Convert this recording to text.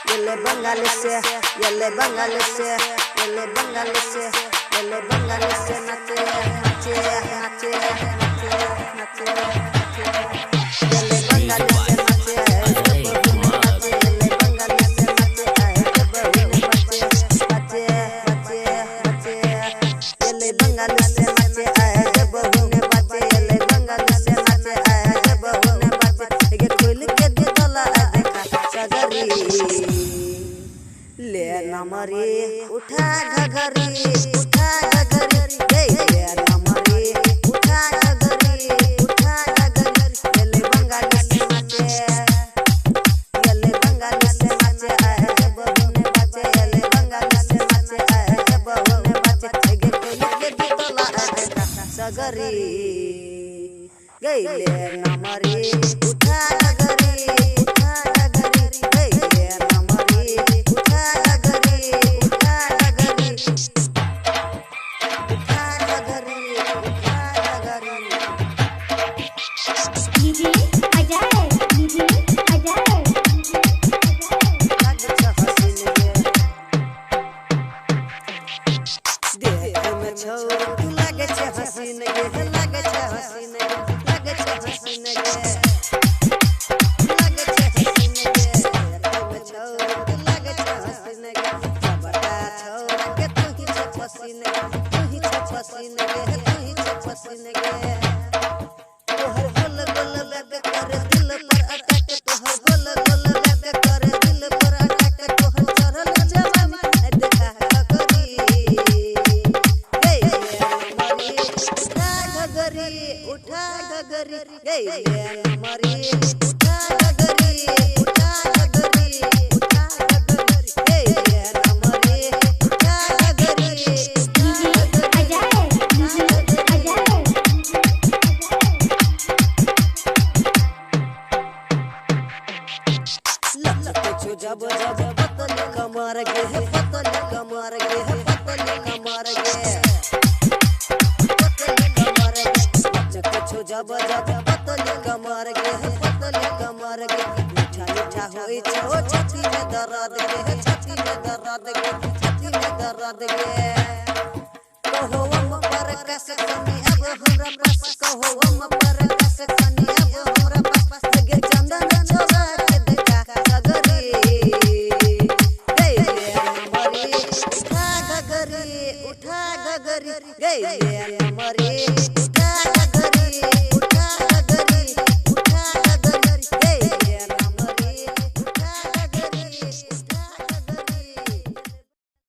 Yele Bangalese, yele Bangalese, yele Bangalese, yele Bangalese, nache, nache, nache, nache, nache, yele Bangalese, nache, yele Bangalese, nache, yele Bangalese, nache, bahune bache, yele Bangalese, nache, bahune bache, ege कोइल के दिला देखा सगरी ले नमरी उठा घघरी ले नमरी उठा घघरी यले बंगाली से नाचे आए बहुने बाजे यले बंगाली से नाचे आए बहुने बाजे गे कोइल के दिला देखा सगरी गईले नमरी उठा घघरी गईले नमरी उठा घघरी दीदी अजय देख में छौरी लगे छे हसीन गे लगे छे हसीन गे लगे छे हसीन गे लगे छे हसीन गे देख में छौरी लगे छे हसीन गे बटा छौरा के तू ही छे हसीन गे तू ही छे हसीन गे तू ही छे हसीन गे तोहर गोल गोल बैग करे दिल पर अटक तोहर गोल गोल बैग करे दिल पर अटक तोहर चढ़ल जवानी देखा करी उठा घघरी गईले नमरी उठा घघरी गईले नमरी उठा घघरी दीदी अजय लचके छो जब जब पतल कमर गे पतल कमर गे पतल कमर गे लचके छो जब जब पतल कमर गे पतल कमर गे मीठा मीठा होई छो छाती में दर्द गे छाती में दर्द गे छाती में दर्द गे कहो हम पर कस कनी अब हमरा पास कहो हम पर कस कनी अब